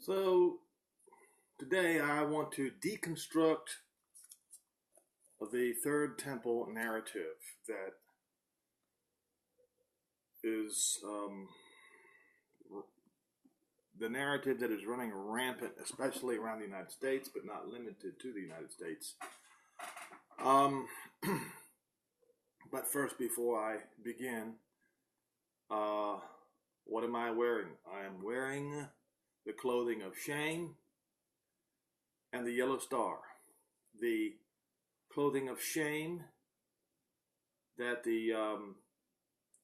So today I want to deconstruct the third temple narrative that is the narrative that is running rampant, especially around the United States, but not limited to the United States. But first, before I begin, what am I wearing? I am wearing the clothing of shame and the yellow star. The clothing of shame that the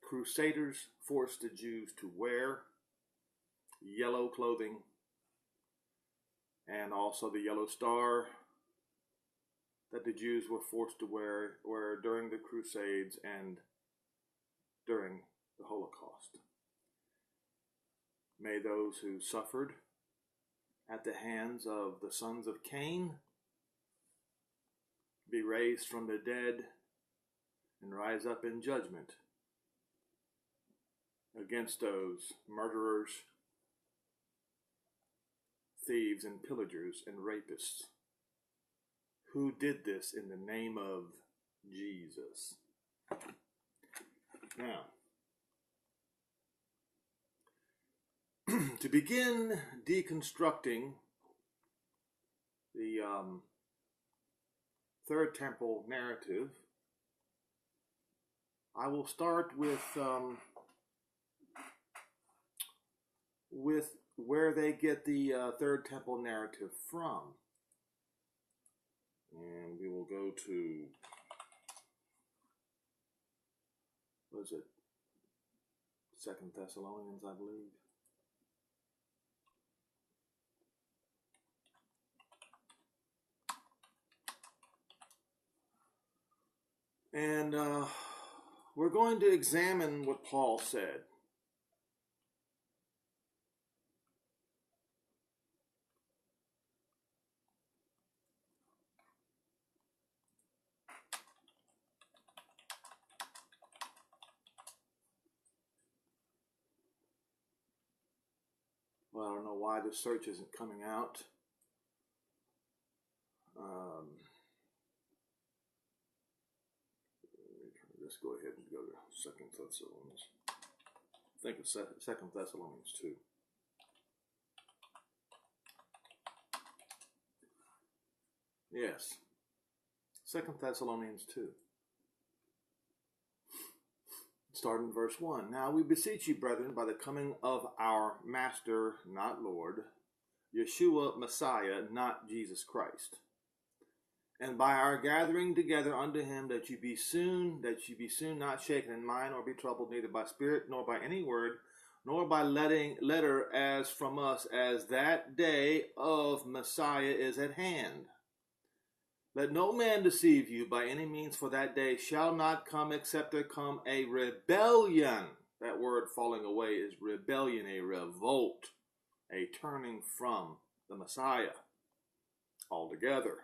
Crusaders forced the Jews to wear, yellow clothing, and also the yellow star that the Jews were forced to wear during the Crusades and during the Holocaust. May those who suffered at the hands of the sons of Cain be raised from the dead and rise up in judgment against those murderers, thieves and pillagers and rapists who did this in the name of Jesus. Now, to begin deconstructing the Third Temple narrative, I will start with where they get the Third Temple narrative from. And we will go to, what is it? 2 Thessalonians, I believe. And we're going to examine what Paul said. Well, I don't know why the search isn't coming out. Let's go ahead and go to 2 Thessalonians. I think it's 2 Thessalonians 2. Yes. 2 Thessalonians 2. Starting in verse 1. Now we beseech you, brethren, by the coming of our Master, not Lord, Yeshua Messiah, not Jesus Christ, and by our gathering together unto him, that you be soon not shaken in mind, or be troubled, neither by spirit, nor by any word, nor by letter as from us, as that day of Messiah is at hand. Let no man deceive you by any means, for that day shall not come except there come a rebellion. That word falling away is rebellion, a revolt, a turning from the Messiah altogether.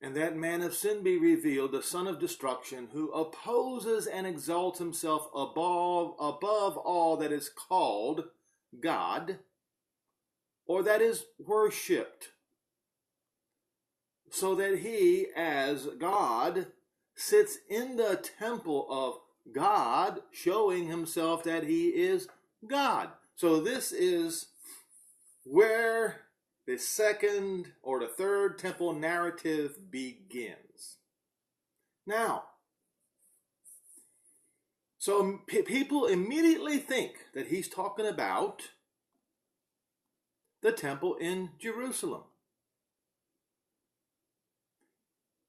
And that man of sin be revealed, the son of destruction, who opposes and exalts himself above all that is called God, or that is worshipped, so that he, as God, sits in the temple of God, showing himself that he is God. So this is where the second or the third temple narrative begins. Now, so people immediately think that he's talking about the temple in Jerusalem.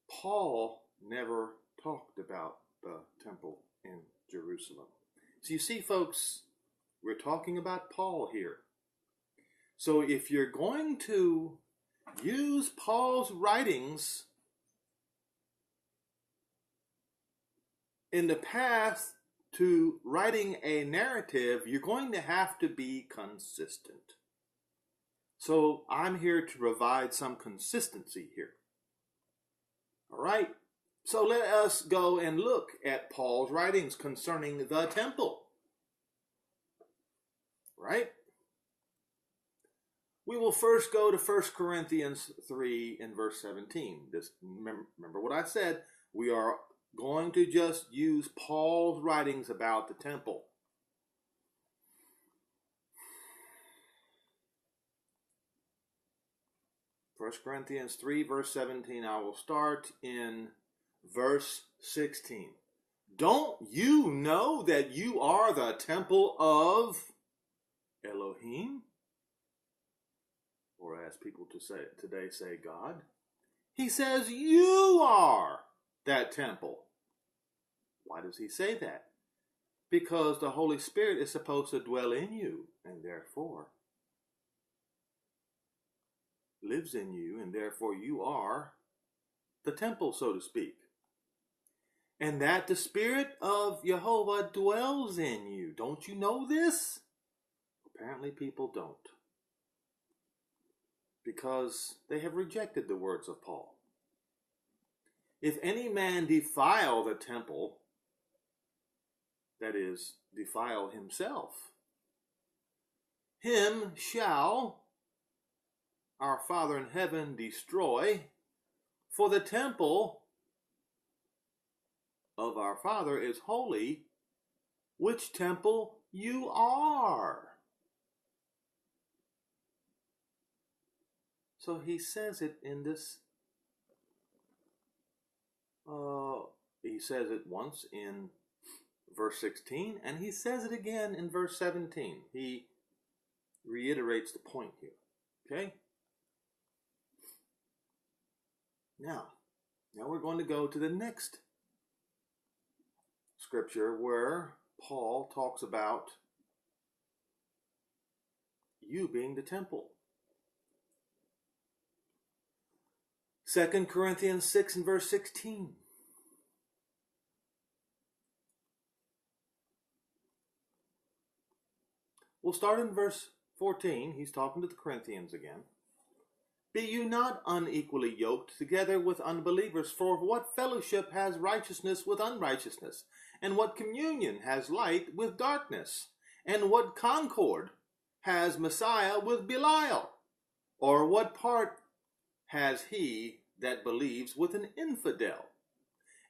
Paul never talked about the temple in Jerusalem. So you see, folks, we're talking about Paul here. So if you're going to use Paul's writings in the path to writing a narrative, you're going to have to be consistent. So I'm here to provide some consistency here. All right, so let us go and look at Paul's writings concerning the temple. Right? We will first go to 1 Corinthians 3 and verse 17. Remember what I said. We are going to just use Paul's writings about the temple. First Corinthians 3 verse 17. I will start in verse 16. Don't you know that you are the temple of Elohim? Or as people today say, God. He says you are that temple. Why does he say that? Because the Holy Spirit is supposed to dwell in you, and therefore lives in you, and therefore you are the temple, so to speak. And that the Spirit of Jehovah dwells in you. Don't you know this? Apparently people don't. Because they have rejected the words of Paul. If any man defile the temple, that is, defile himself, him shall our Father in heaven destroy, for the temple of our Father is holy, which temple you are. So he says it in this, he says it once in verse 16, and he says it again in verse 17. He reiterates the point here, okay? Now we're going to go to the next scripture where Paul talks about you being the temple. 2 Corinthians 6 and verse 16. We'll start in verse 14. He's talking to the Corinthians again. Be you not unequally yoked together with unbelievers, for what fellowship has righteousness with unrighteousness? And what communion has light with darkness? And what concord has Messiah with Belial? Or what part has he that believes with an infidel?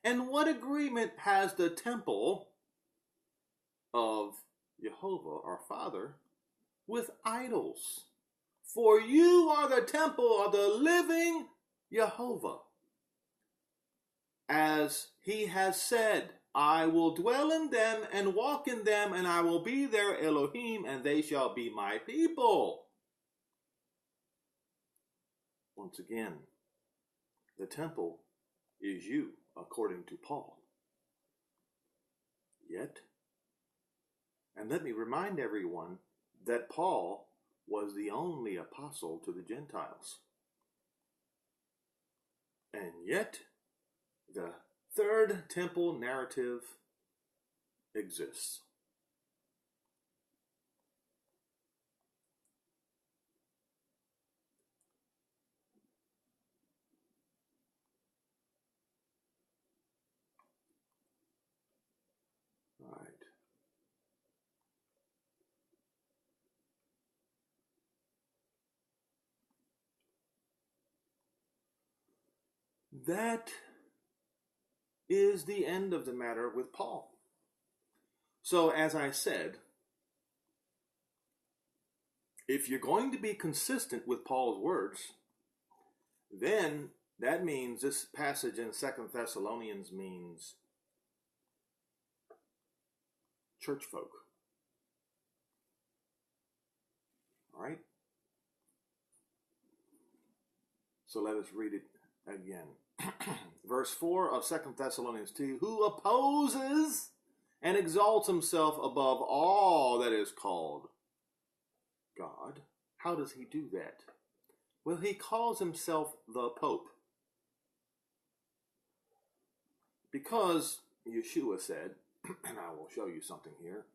And what agreement has the temple of Jehovah our Father with idols? For you are the temple of the living Jehovah. As he has said, I will dwell in them and walk in them, and I will be their Elohim, and they shall be my people. Once again, the temple is you, according to Paul. Yet, and let me remind everyone that Paul was the only apostle to the Gentiles. And yet, the third temple narrative exists. All right. That is the end of the matter with Paul. So, as I said, if you're going to be consistent with Paul's words, then that means this passage in 2 Thessalonians means church folk. All right? So let us read it again. Verse 4 of 2 Thessalonians 2, who opposes and exalts himself above all that is called God. How does he do that? Well, he calls himself the Pope. Because Yeshua said, and I will show you something here.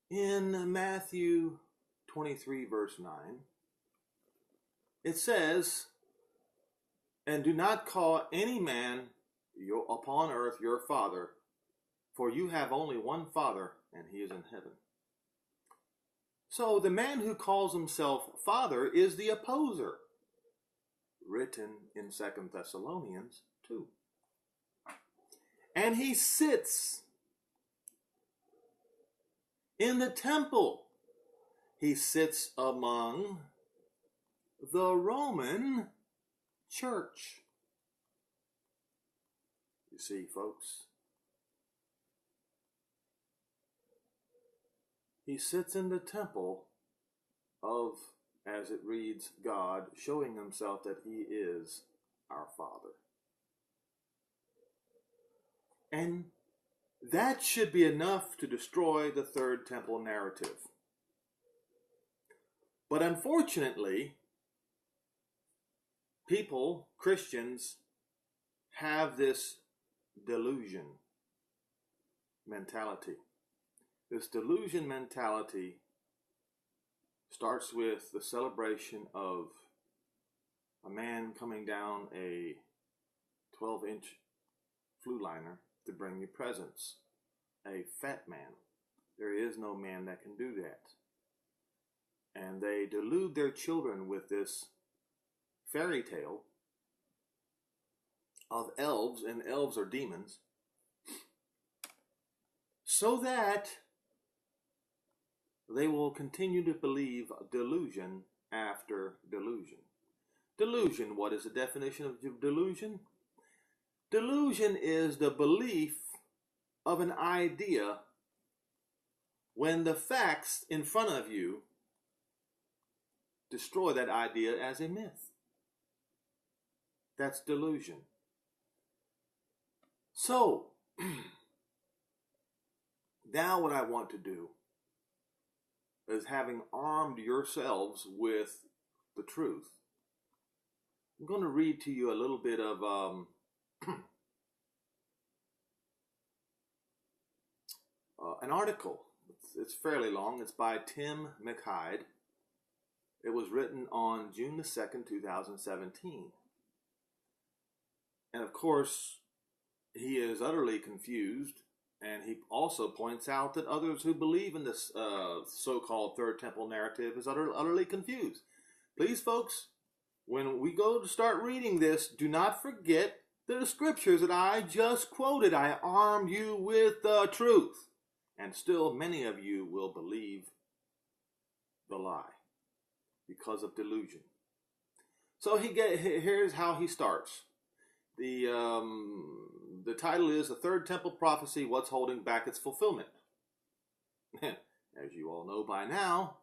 In Matthew 23, verse 9, it says, and do not call any man upon earth your father, for you have only one Father, and he is in heaven. So the man who calls himself father is the opposer, written in 2 Thessalonians 2. And he sits in the temple. He sits among the Roman church. You see, folks, he sits in the temple of, as it reads, God, showing himself that he is our Father. And that should be enough to destroy the third temple narrative. But unfortunately, people, Christians, have this delusion mentality. This delusion mentality starts with the celebration of a man coming down a 12-inch flue liner to bring you presents. A fat man. There is no man that can do that. And they delude their children with this fairy tale of elves, and elves are demons, so that they will continue to believe delusion after delusion. Delusion, what is the definition of delusion? Delusion is the belief of an idea when the facts in front of you destroy that idea as a myth. That's delusion. So, now what I want to do is, having armed yourselves with the truth, I'm going to read to you a little bit of an article. It's fairly long. It's by Tim McHyde. It was written on June the 2nd, 2017. And of course, he is utterly confused, and he also points out that others who believe in this so-called Third Temple narrative is utterly confused. Please, folks, when we go to start reading this, do not forget the scriptures that I just quoted. I armed you with the truth. And still many of you will believe the lie because of delusion. So here's how he starts. The title is The Third Temple Prophecy, What's Holding Back Its Fulfillment. As you all know by now,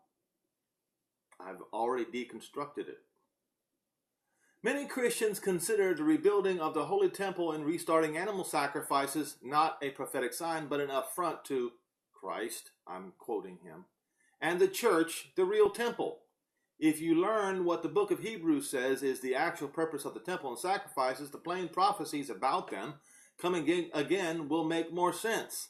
I've already deconstructed it. Many Christians consider the rebuilding of the Holy Temple and restarting animal sacrifices not a prophetic sign, but an affront to Christ, I'm quoting him, and the church, the real temple. If you learn what the book of Hebrews says is the actual purpose of the temple and sacrifices, the plain prophecies about them coming again will make more sense.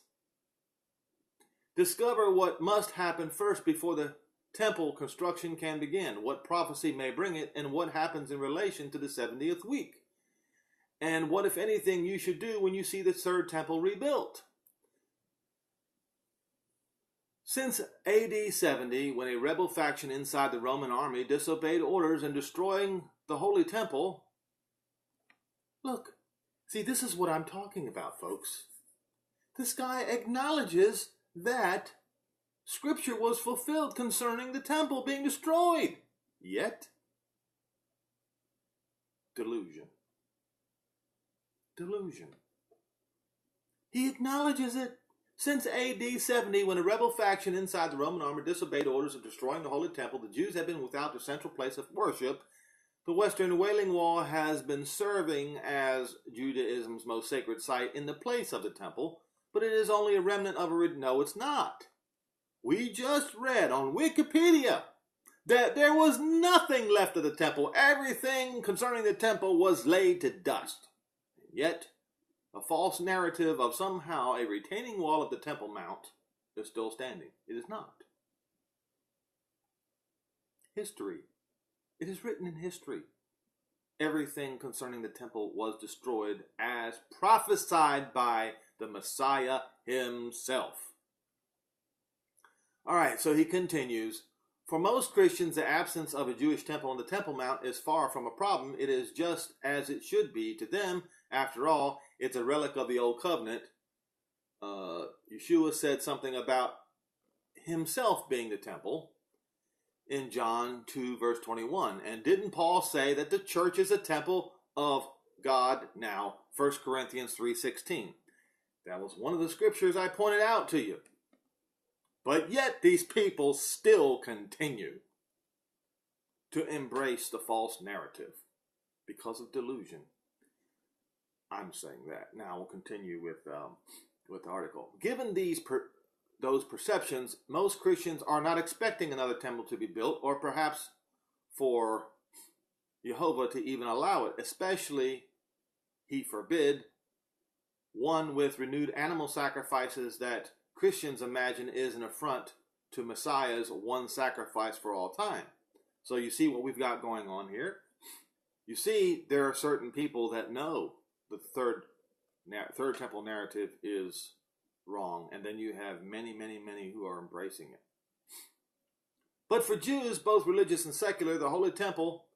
Discover what must happen first before the temple construction can begin, what prophecy may bring it, and what happens in relation to the 70th week. And what, if anything, you should do when you see the third temple rebuilt. Since AD 70, when a rebel faction inside the Roman army disobeyed orders in destroying the Holy Temple, look, see, this is what I'm talking about, folks. This guy acknowledges that Scripture was fulfilled concerning the temple being destroyed. Yet, delusion. Delusion. He acknowledges it. Since AD 70, when a rebel faction inside the Roman army disobeyed orders of destroying the Holy Temple, the Jews have been without their central place of worship. The Western Wailing Wall has been serving as Judaism's most sacred site in the place of the temple, but it is only a remnant of a... No, it's not. We just read on Wikipedia that there was nothing left of the temple. Everything concerning the temple was laid to dust. And yet, a false narrative of somehow a retaining wall of the Temple Mount is still standing. It is not. History It is written in history. Everything concerning the temple was destroyed as prophesied by the Messiah himself. All right, so he continues. For most Christians, the absence of a Jewish temple on the Temple Mount is far from a problem. It is just as it should be to them. After all, it's a relic of the Old Covenant. Yeshua said something about himself being the temple in John 2, verse 21. And didn't Paul say that the church is a temple of God now? 1 Corinthians 3:16. That was one of the scriptures I pointed out to you. But yet these people still continue to embrace the false narrative because of delusion. I'm saying that. Now we'll continue with the article. Given those perceptions, most Christians are not expecting another temple to be built, or perhaps for Jehovah to even allow it, especially, he forbid, one with renewed animal sacrifices that Christians imagine is an affront to Messiah's one sacrifice for all time. So you see what we've got going on here. You see, there are certain people that know the third temple narrative is wrong, and then you have many, many, many who are embracing it. But for Jews, both religious and secular, the Holy Temple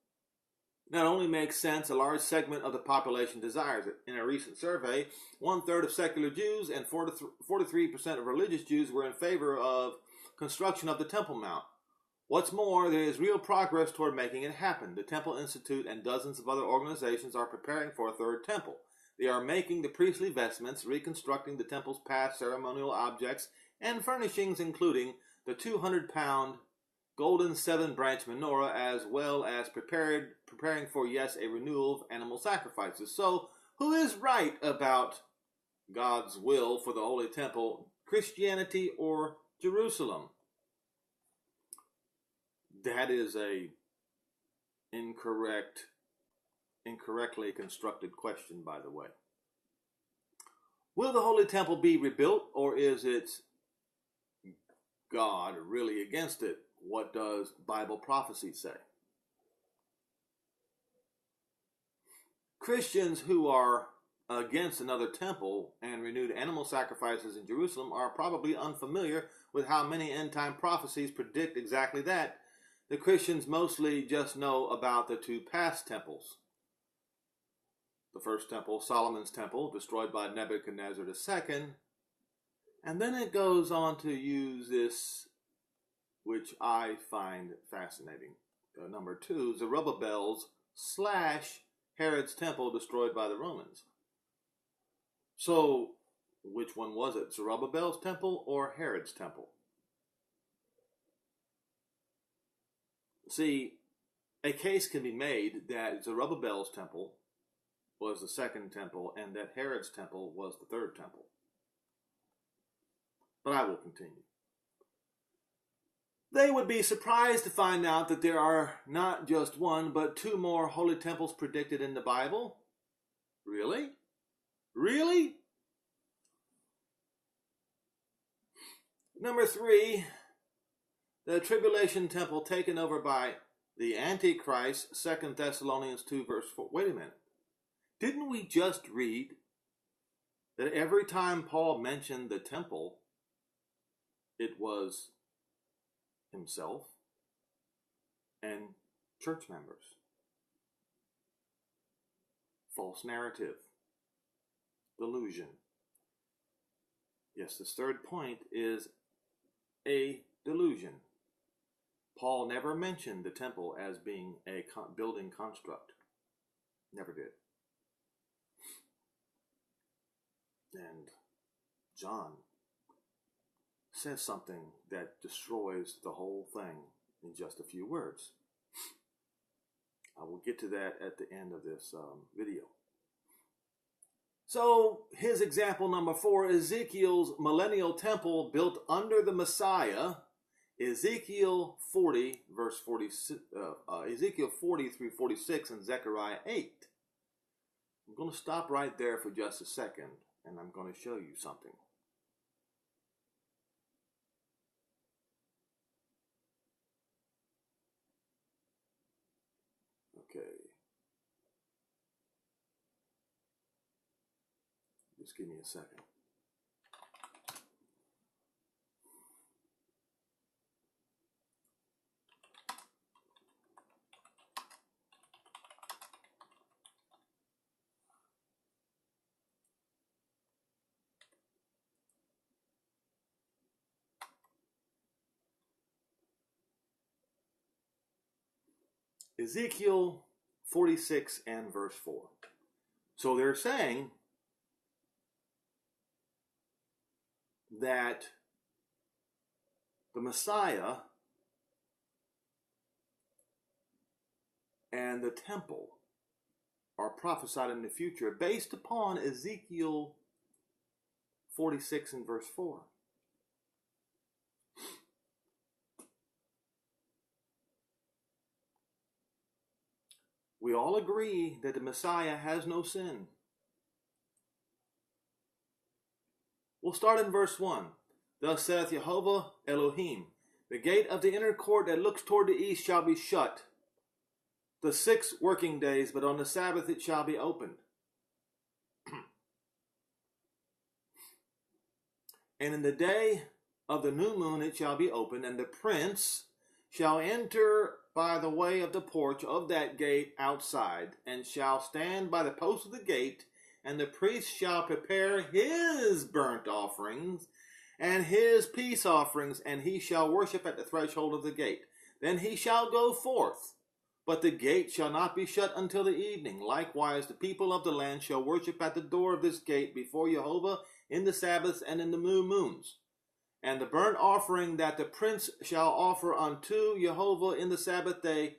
not only makes sense, a large segment of the population desires it. In a recent survey, 1/3 of secular Jews and 43% of religious Jews were in favor of construction of the Temple Mount. What's more, there is real progress toward making it happen. The Temple Institute and dozens of other organizations are preparing for a third temple. They are making the priestly vestments, reconstructing the temple's past ceremonial objects and furnishings, including the 200-pound golden 7-branch menorah, as well as preparing for, yes, a renewal of animal sacrifices. So, who is right about God's will for the Holy Temple, Christianity or Jerusalem? That is a incorrectly constructed question, by the way. Will the Holy Temple be rebuilt, or is it God really against it? What does Bible prophecy say? Christians who are against another temple and renewed animal sacrifices in Jerusalem are probably unfamiliar with how many end-time prophecies predict exactly that. The Christians mostly just know about the two past temples. The first temple, Solomon's temple, destroyed by Nebuchadnezzar II. And then it goes on to use this, which I find fascinating. Number 2, Zerubbabel's / Herod's temple destroyed by the Romans. So, which one was it? Zerubbabel's temple or Herod's temple? See, a case can be made that Zerubbabel's temple was the second temple and that Herod's temple was the third temple. But I will continue. They would be surprised to find out that there are not just one, but 2 more holy temples predicted in the Bible. Really? Really? Number 3, the tribulation temple taken over by the Antichrist, 2 Thessalonians 2 verse 4. Wait a minute. Didn't we just read that every time Paul mentioned the temple, it was himself and church members? False narrative. Delusion. Yes, this third point is a delusion. Paul never mentioned the temple as being a building construct. Never did. And John says something that destroys the whole thing in just a few words. I will get to that at the end of this video. So, his example number 4, Ezekiel's millennial temple built under the Messiah, Ezekiel 40 verse 46, Ezekiel 40 through 46, and Zechariah 8. I'm going to stop right there for just a second, and I'm going to show you something. Okay. Just give me a second. Ezekiel 46 and verse 4. So they're saying that the Messiah and the temple are prophesied in the future based upon Ezekiel 46 and verse 4. We all agree that the Messiah has no sin. We'll start in verse 1. Thus saith Jehovah Elohim, the gate of the inner court that looks toward the east shall be shut the 6 working days, but on the Sabbath it shall be opened. And in the day of the new moon it shall be opened, and the prince shall enter by the way of the porch of that gate outside, and shall stand by the post of the gate, and the priest shall prepare his burnt offerings and his peace offerings, and he shall worship at the threshold of the gate. Then he shall go forth, but the gate shall not be shut until the evening. Likewise, the people of the land shall worship at the door of this gate before Jehovah in the Sabbaths and in the new moons. And the burnt offering that the prince shall offer unto Jehovah in the Sabbath day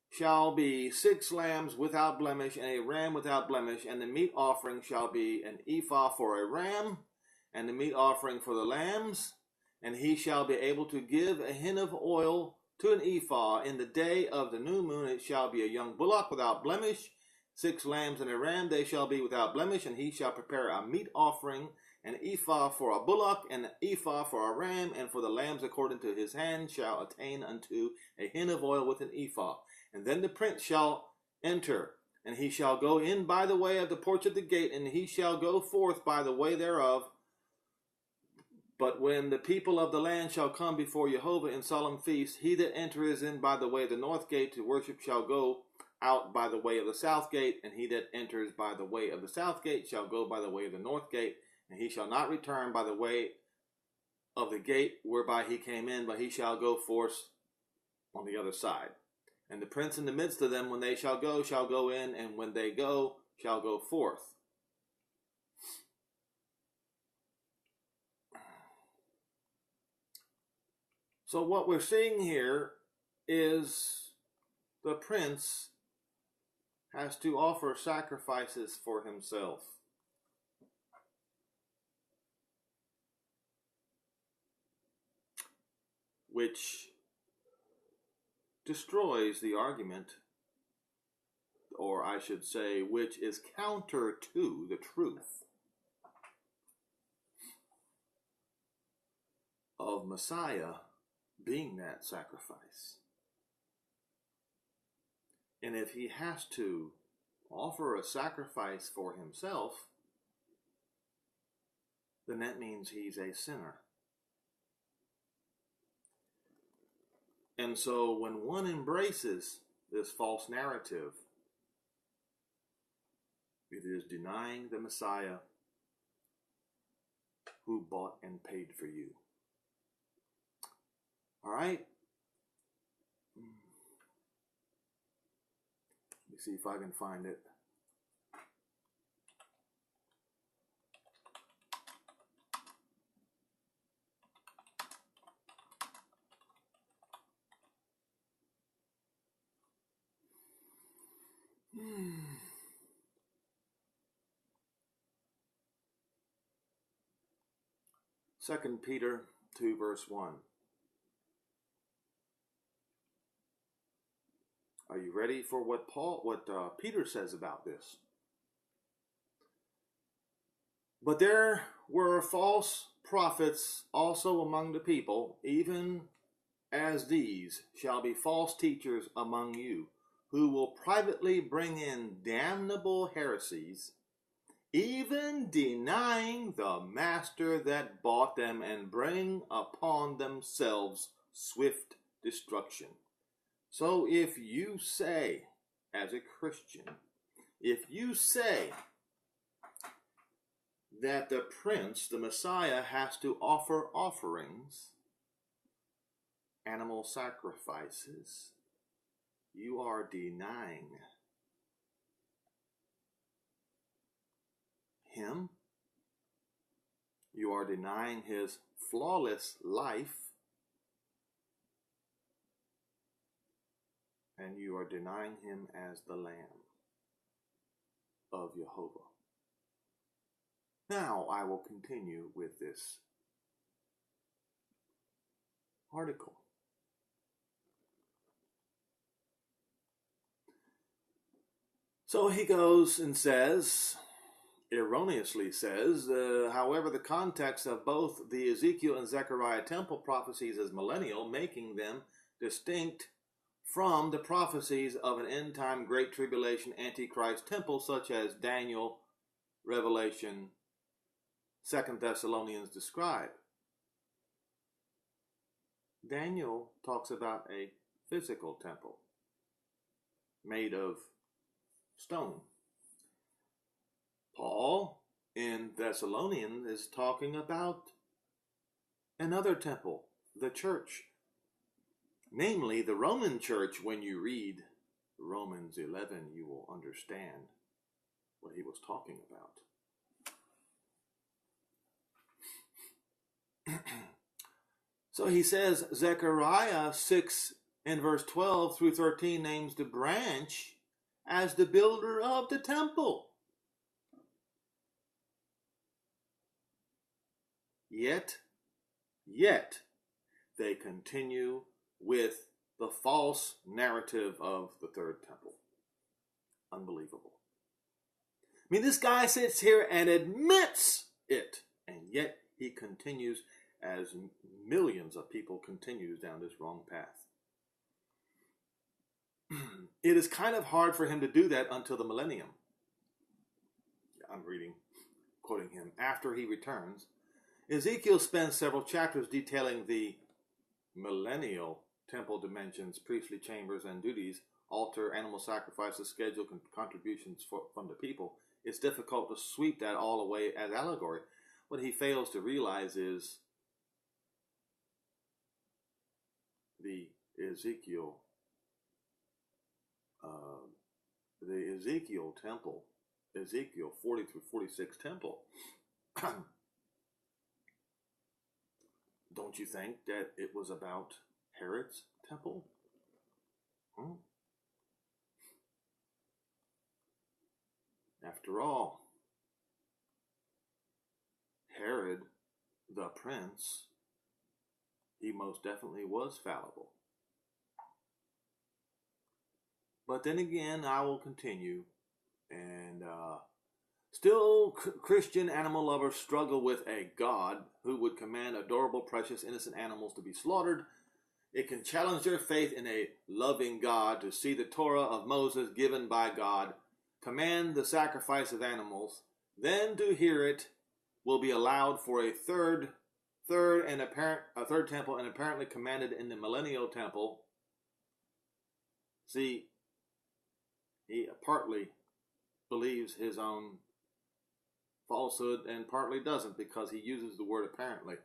shall be 6 lambs without blemish, and a ram without blemish. And the meat offering shall be an ephah for a ram, and the meat offering for the lambs. And he shall be able to give a hin of oil to an ephah. In the day of the new moon it shall be a young bullock without blemish, 6 lambs and a ram, they shall be without blemish. And he shall prepare a meat offering, an ephah for a bullock, and an ephah for a ram, and for the lambs according to his hand shall attain unto a hin of oil with an ephah. And then the prince shall enter, and he shall go in by the way of the porch of the gate, and he shall go forth by the way thereof. But when the people of the land shall come before Jehovah in solemn feast, he that entereth in by the way of the north gate to worship shall go out by the way of the south gate, and he that enters by the way of the south gate shall go by the way of the north gate, and he shall not return by the way of the gate whereby he came in, but he shall go forth on the other side. And the prince in the midst of them, when they shall go in, and when they go, shall go forth. So what we're seeing here is the prince has to offer sacrifices for himself. Which destroys the argument, or I should say, which is counter to the truth of Messiah being that sacrifice. And if he has to offer a sacrifice for himself, then that means he's a sinner. And so when one embraces this false narrative, it is denying the Messiah who bought and paid for you. All right? Let me see if I can find it. Second Peter 2 verse 1. Are you ready for what Peter says about this? But there were false prophets also among the people, even as these shall be false teachers among you, who will privately bring in damnable heresies, even denying the master that bought them, and bring upon themselves swift destruction. So if you say, as a Christian, if you say that the Prince, the Messiah, has to offer offerings, animal sacrifices, you are denying him. You are denying his flawless life. And you are denying him as the Lamb of Jehovah. Now I will continue with this article. So he goes and says, erroneously says, however, the context of both the Ezekiel and Zechariah temple prophecies is millennial, making them distinct from the prophecies of an end-time Great Tribulation Antichrist temple, such as Daniel, Revelation, 2 Thessalonians describe. Daniel talks about a physical temple made of stone. Paul in Thessalonians is talking about another temple, the church. Namely, the Roman church. When you read Romans 11, you will understand what he was talking about. So he says, Zechariah 6 and verse 12 through 13 names the branch as the builder of the temple. Yet, they continue with the false narrative of the third temple. Unbelievable. I mean, this guy sits here and admits it, and yet he continues, as millions of people continues down this wrong path. It is kind of hard for him to do that until the millennium. I'm quoting him. After he returns, Ezekiel spends several chapters detailing the millennial temple dimensions, priestly chambers and duties, altar, animal sacrifices, schedule, contributions from the people. It's difficult to sweep that all away as allegory. What he fails to realize is the Ezekiel temple, Ezekiel 40 through 46 temple. Don't you think that it was about Herod's temple? After all, Herod, the prince, he most definitely was fallible. But then again, I will continue, and still Christian animal lovers struggle with a God who would command adorable, precious, innocent animals to be slaughtered. It can challenge their faith in a loving God to see the Torah of Moses given by God command the sacrifice of animals, then to hear it will be allowed for a third temple, and apparently commanded in the millennial temple. See, he partly believes his own falsehood and partly doesn't, because he uses the word apparently.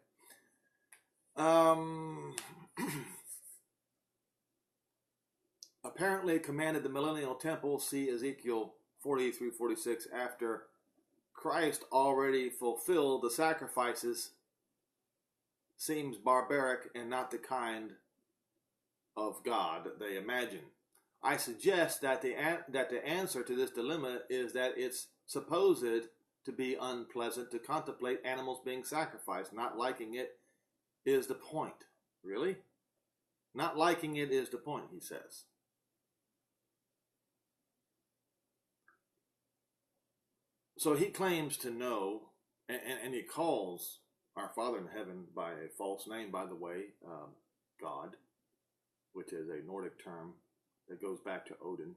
Apparently commanded the millennial temple, see Ezekiel 40 through 46, after Christ already fulfilled the sacrifices, seems barbaric and not the kind of God they imagine. I suggest that the answer to this dilemma is that it's supposed to be unpleasant to contemplate animals being sacrificed. Not liking it is the point. Really? Not liking it is the point, he says. So he claims to know, and he calls our Father in heaven by a false name, by the way, God, which is a Nordic term that goes back to Odin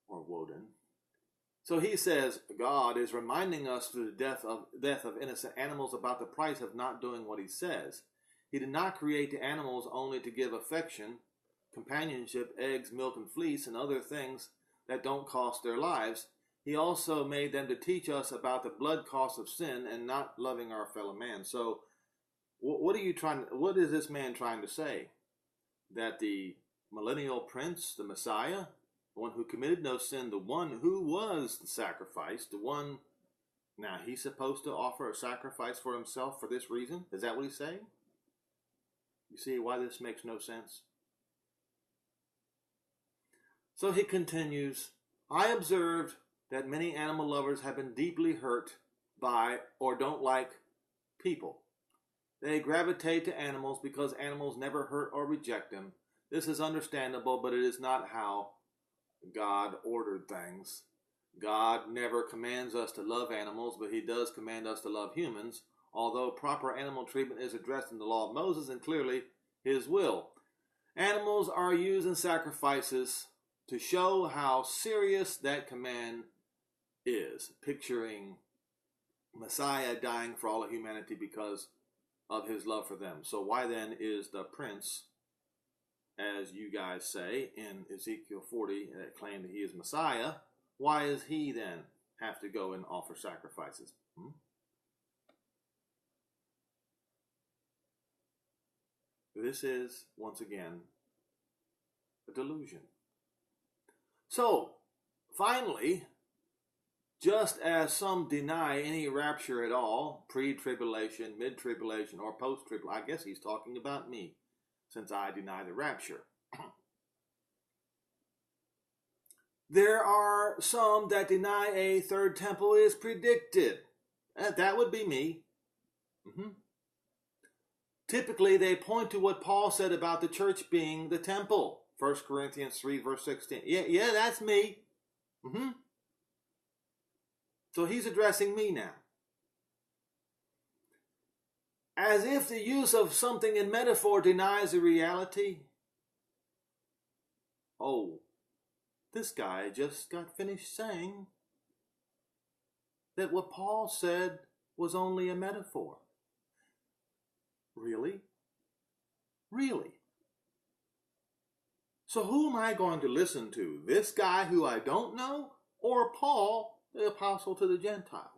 or Woden. So he says God is reminding us through the death of innocent animals about the price of not doing what he says. He did not create the animals only to give affection, companionship, eggs, milk, and fleece, and other things that don't cost their lives. He also made them to teach us about the blood cost of sin and not loving our fellow man. So what is this man trying to say? That the millennial prince, the Messiah, the one who committed no sin, the one who was the sacrifice, the one, now he's supposed to offer a sacrifice for himself for this reason? Is that what he's saying? You see why this makes no sense? So he continues, I observed that many animal lovers have been deeply hurt by or don't like people. They gravitate to animals because animals never hurt or reject them. This is understandable, but it is not how God ordered things. God never commands us to love animals, but he does command us to love humans, although proper animal treatment is addressed in the law of Moses and clearly his will. Animals are used in sacrifices to show how serious that command is, picturing Messiah dying for all of humanity because of his love for them. So why then is the prince, as you guys say in Ezekiel 40, that claim that he is Messiah, why does he then have to go and offer sacrifices? This is, once again, a delusion. So, finally, just as some deny any rapture at all, pre-tribulation, mid-tribulation, or post-tribulation, I guess he's talking about me, since I deny the rapture. There are some that deny a third temple is predicted. That would be me. Typically, they point to what Paul said about the church being the temple. 1 Corinthians 3, verse 16. Yeah, that's me. So he's addressing me now. As if the use of something in metaphor denies the reality. Oh, this guy just got finished saying that what Paul said was only a metaphor. Really? Really? So who am I going to listen to? This guy who I don't know? Or Paul, the apostle to the Gentiles?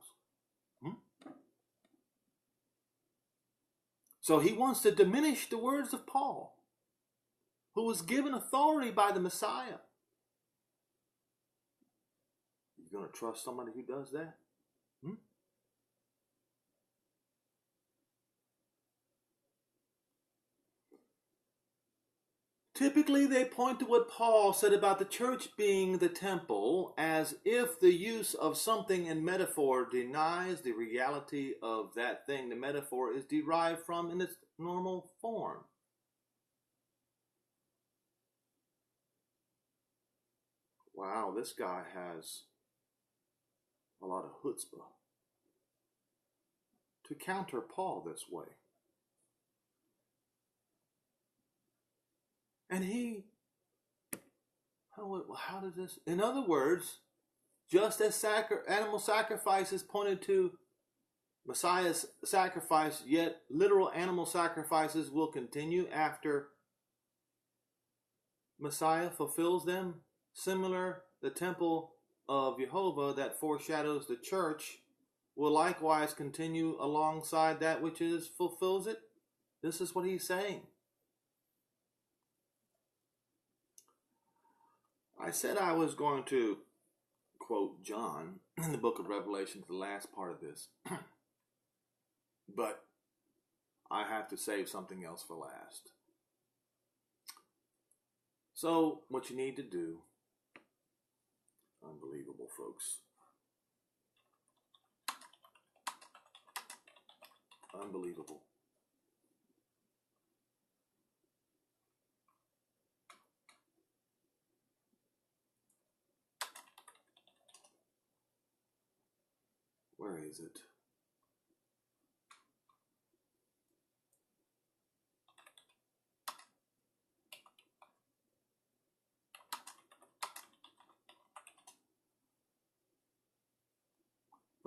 So he wants to diminish the words of Paul, who was given authority by the Messiah. You going to trust somebody who does that? Typically, they point to what Paul said about the church being the temple, as if the use of something in metaphor denies the reality of that thing the metaphor is derived from in its normal form. Wow, this guy has a lot of chutzpah to counter Paul this way. And how does this, in other words, just as animal sacrifices pointed to Messiah's sacrifice, yet literal animal sacrifices will continue after Messiah fulfills them. Similar, the temple of Jehovah that foreshadows the church will likewise continue alongside that which fulfills it. This is what he's saying. I said I was going to quote John in the book of Revelation, the last part of this. But I have to save something else for last. So, what you need to do, unbelievable, folks. Unbelievable. Where is it?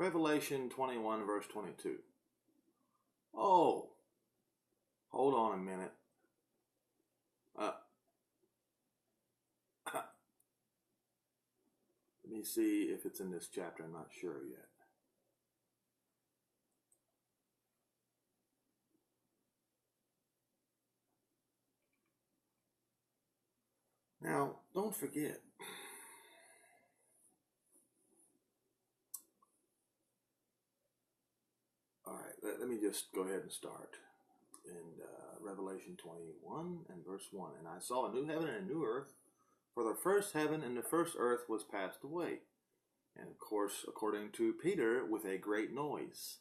Revelation 21, verse 22. Oh, hold on a minute. Let me see if it's in this chapter. I'm not sure yet. Now, don't forget. All right, let me just go ahead and start in Revelation 21 and verse 1. And I saw a new heaven and a new earth, for the first heaven and the first earth was passed away. And of course, according to Peter, with a great noise.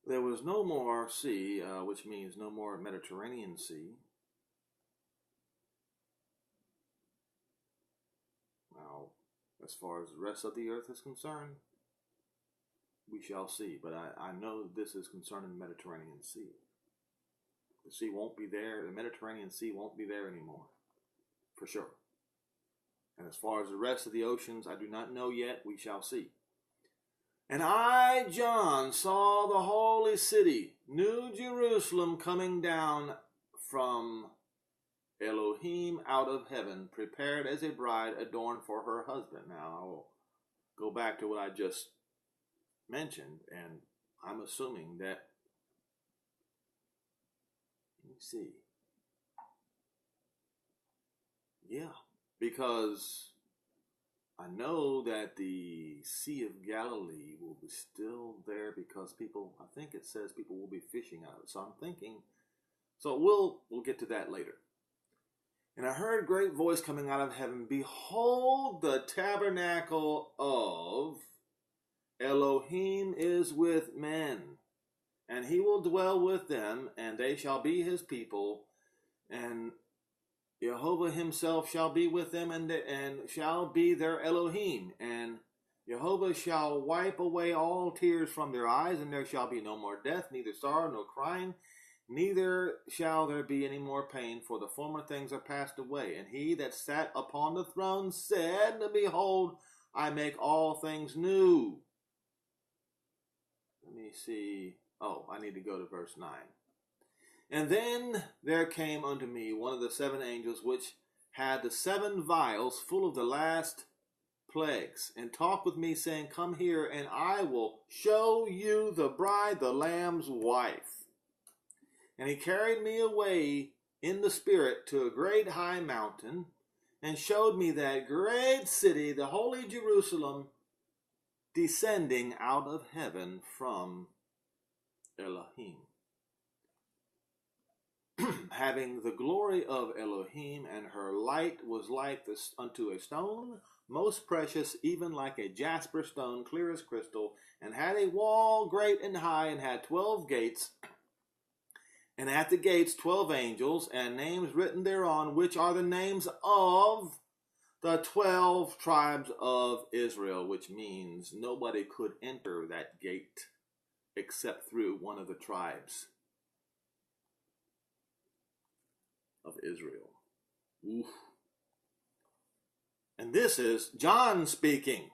There was no more sea, which means no more Mediterranean Sea. Now, as far as the rest of the earth is concerned, we shall see. But I know this is concerning the Mediterranean Sea. The sea won't be there. The Mediterranean Sea won't be there anymore, for sure. And as far as the rest of the oceans, I do not know yet. We shall see. And I, John, saw the holy city, New Jerusalem, coming down from Elohim out of heaven, prepared as a bride adorned for her husband. Now, I will go back to what I just mentioned, and I'm assuming that, let me see. Yeah, because I know that the Sea of Galilee will be still there because people, I think it says people will be fishing out of it. So I'm thinking, so we'll get to that later. And I heard a great voice coming out of heaven, behold, the tabernacle of Elohim is with men, and he will dwell with them, and they shall be his people, and Jehovah himself shall be with them and shall be their Elohim. And Jehovah shall wipe away all tears from their eyes, and there shall be no more death, neither sorrow nor crying, neither shall there be any more pain, for the former things are passed away. And he that sat upon the throne said, behold, I make all things new. Let me see. Oh, I need to go to verse 9. And then there came unto me one of the seven angels, which had the seven vials full of the last plagues, and talked with me, saying, come here, and I will show you the bride, the Lamb's wife. And he carried me away in the spirit to a great high mountain, and showed me that great city, the holy Jerusalem, descending out of heaven from Elohim, having the glory of Elohim, and her light was like unto a stone, most precious, even like a jasper stone, clear as crystal, and had a wall great and high, and had 12 gates, and at the gates 12 angels, and names written thereon, which are the names of the 12 tribes of Israel, which means nobody could enter that gate except through one of the tribes of Israel. Oof. And this is John speaking.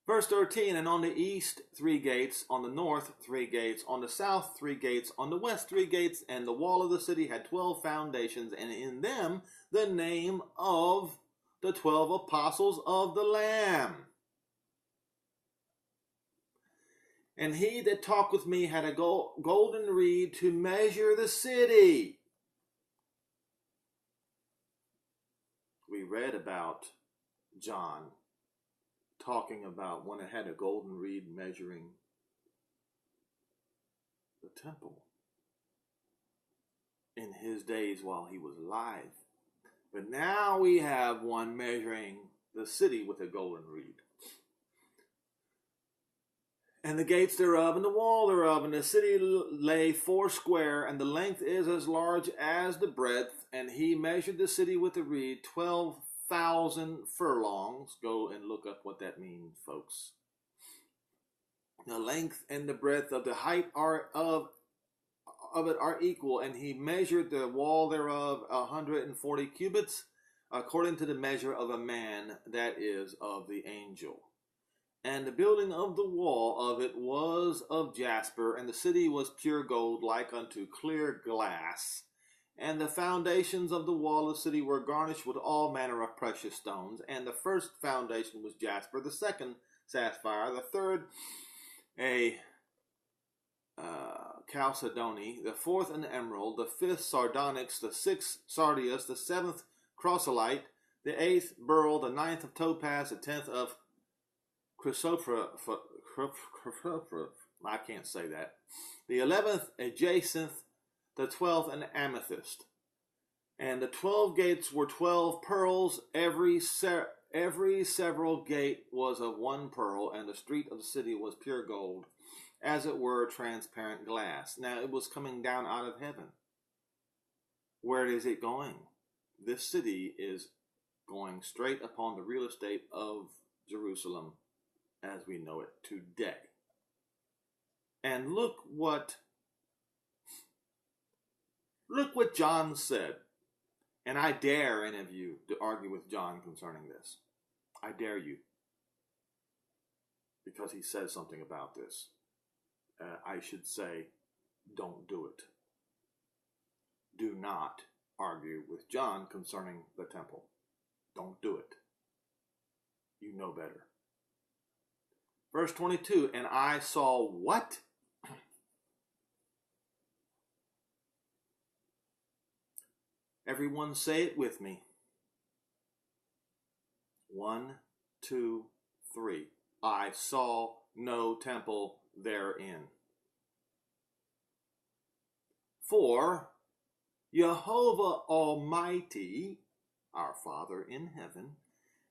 Verse 13, and on the east 3 gates, on the north 3 gates, on the south 3 gates, on the west 3 gates, and the wall of the city had 12 foundations, and in them the name of the 12 apostles of the Lamb. And he that talked with me had a golden reed to measure the city. We read about John talking about when it had a golden reed measuring the temple in his days while he was alive. But now we have one measuring the city with a golden reed. And the gates thereof, and the wall thereof, and the city lay 4 square, and the length is as large as the breadth. And he measured the city with a reed, 12,000 furlongs. Go and look up what that means, folks. The length and the breadth of the height of it are equal, and he measured the wall thereof 140 cubits, according to the measure of a man, that is, of the angel. And the building of the wall of it was of jasper, and the city was pure gold, like unto clear glass. And the foundations of the wall of the city were garnished with all manner of precious stones. And the first foundation was jasper, the second sapphire, the third a chalcedony, the fourth an emerald, the fifth sardonyx, the sixth sardius, the seventh chrysolite, the eighth beryl, the ninth of topaz, the 10th of chrysoprase, I can't say that, the 11th a jacinth, the 12th an amethyst. And the 12 gates were 12 pearls, every several gate was of one pearl, and the street of the city was pure gold, as it were transparent glass. Now it was coming down out of heaven. Where is it going? This city is going straight upon the real estate of Jerusalem as we know it today. And look what John said. And I dare any of you to argue with John concerning this. I dare you. Because he says something about this. I should say, don't do it. Do not argue with John concerning the temple. Don't do it. You know better. Verse 22, and I saw what? Everyone say it with me. 1, 2, 3. I saw no temple therein. For Jehovah Almighty, our Father in heaven,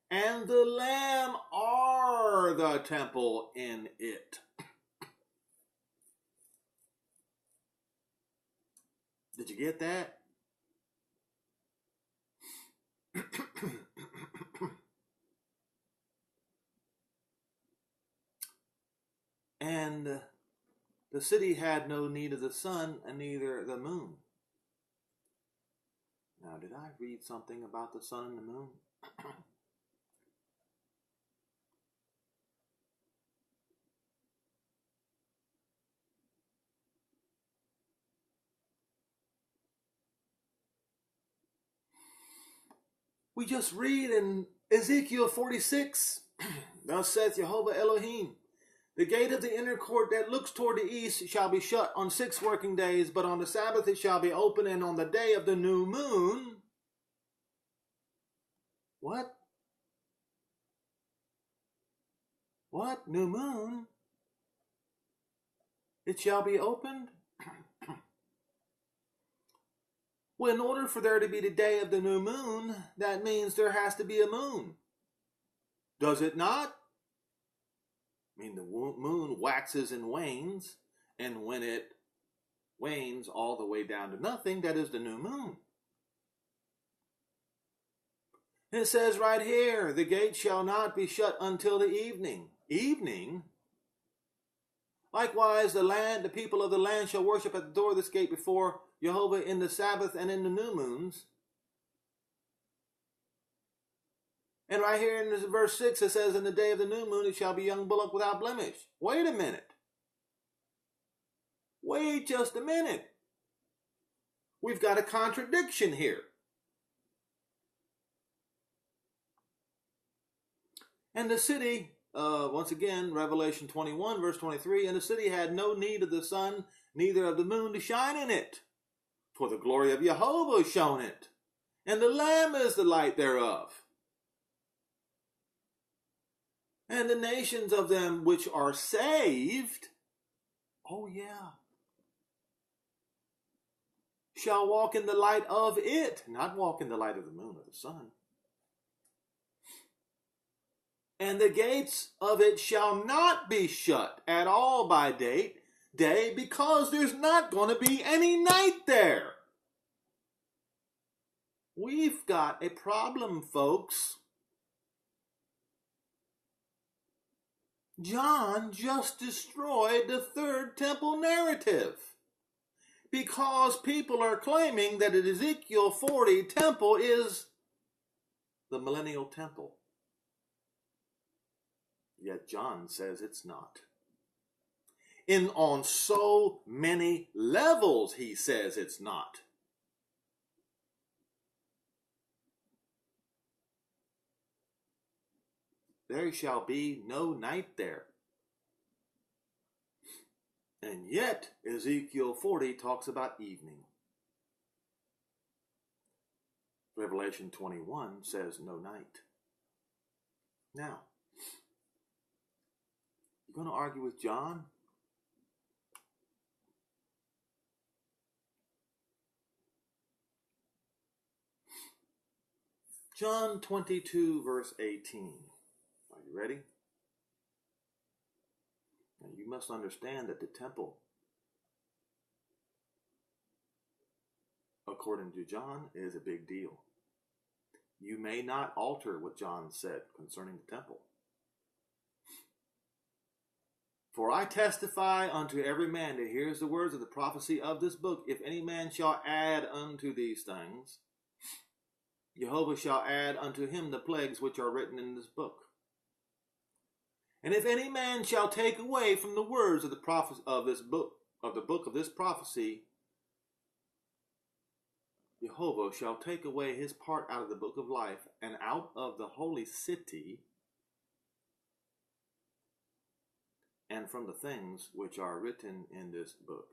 and the Lamb are the temple in it. Did you get that? And the city had no need of the sun and neither the moon. Now, did I read something about the sun and the moon? We just read in Ezekiel 46, thus saith Jehovah Elohim, the gate of the inner court that looks toward the east shall be shut on 6 working days, but on the Sabbath it shall be open, and on the day of the new moon. What? What? New moon? It shall be opened? Well, in order for there to be the day of the new moon, that means there has to be a moon. Does it not? I mean, the moon waxes and wanes, and when it wanes all the way down to nothing, that is the new moon. And it says right here, the gate shall not be shut until the evening. Evening? Likewise, the people of the land shall worship at the door of this gate before Jehovah in the Sabbath and in the new moons. And right here in verse 6, it says, in the day of the new moon, it shall be young bullock without blemish. Wait a minute. Wait just a minute. We've got a contradiction here. And the city, once again, Revelation 21, verse 23, and the city had no need of the sun, neither of the moon to shine in it. For the glory of Jehovah shone it, and the Lamb is the light thereof. And the nations of them which are saved, oh yeah, shall walk in the light of it, not walk in the light of the moon or the sun. And the gates of it shall not be shut at all by day, because there's not going to be any night there. We've got a problem, folks. John just destroyed the third temple narrative. because people are claiming that the Ezekiel 40 temple is the millennial temple. Yet John says it's not. On so many levels, he says it's not. There shall be no night there. And yet, Ezekiel 40 talks about evening. Revelation 21 says no night. Now, you going to argue with John? John 22, verse 18. Are you ready? Now, you must understand that the temple, according to John, is a big deal. You may not alter what John said concerning the temple. For I testify unto every man that hears the words of the prophecy of this book, if any man shall add unto these things, Jehovah shall add unto him the plagues which are written in this book. And if any man shall take away from the words of the prophecy of this book, of the book of this prophecy, Jehovah shall take away his part out of the book of life and out of the holy city and from the things which are written in this book.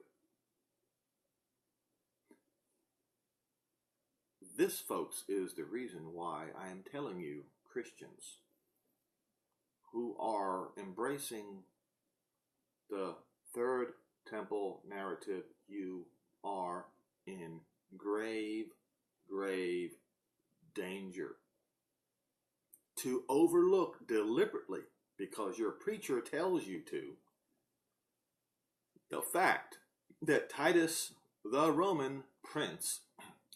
This, folks, is the reason why I am telling you, Christians who are embracing the third temple narrative, you are in grave, grave danger. To overlook deliberately, because your preacher tells you to, the fact that Titus, the Roman prince,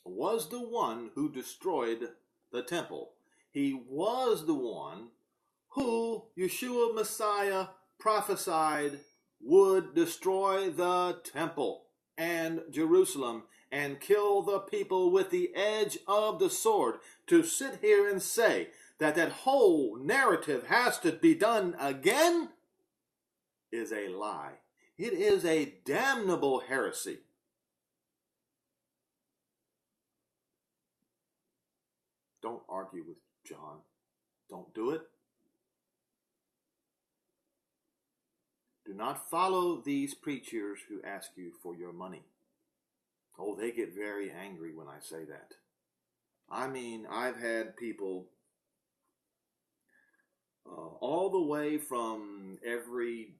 was the one who destroyed the temple. He was the one who Yeshua Messiah prophesied would destroy the temple and Jerusalem and kill the people with the edge of the sword. To sit here and say that that whole narrative has to be done again is a lie. It is a damnable heresy. Don't argue with John. Don't do it. Do not follow these preachers who ask you for your money. Oh, they get very angry when I say that. I mean, I've had people all the way from every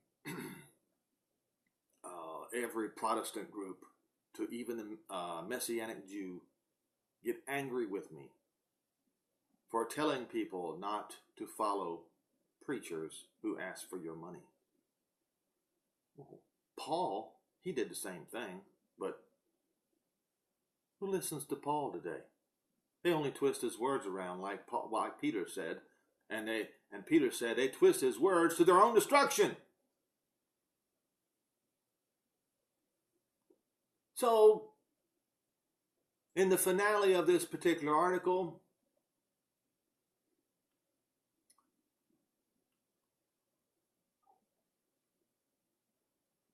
Protestant group to even the Messianic Jew get angry with me for telling people not to follow preachers who ask for your money. Well, Paul, he did the same thing, but who listens to Paul today? They only twist his words around like Peter said, and Peter said they twist his words to their own destruction. So, in the finale of this particular article,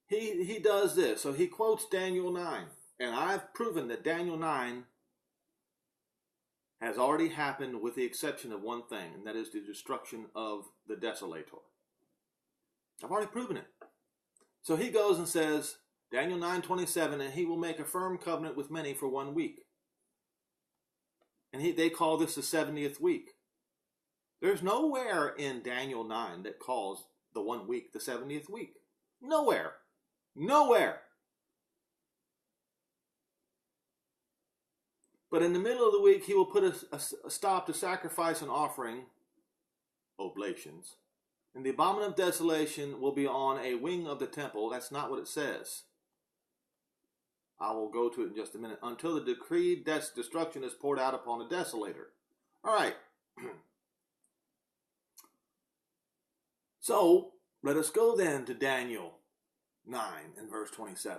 he does this. So he quotes Daniel 9. And I've proven that Daniel 9 has already happened with the exception of one thing, and that is the destruction of the desolator. I've already proven it. So he goes and says, Daniel 9:27, and he will make a firm covenant with many for 1 week. And they call this the 70th week. There's nowhere in Daniel 9 that calls the 1 week the 70th week. Nowhere. Nowhere. But in the middle of the week, he will put a stop to sacrifice and offering, oblations. And the abomination of desolation will be on a wing of the temple. That's not what it says. I will go to it in just a minute. Until the decreed destruction is poured out upon the desolator. All right. So, let us go then to Daniel 9 and verse 27.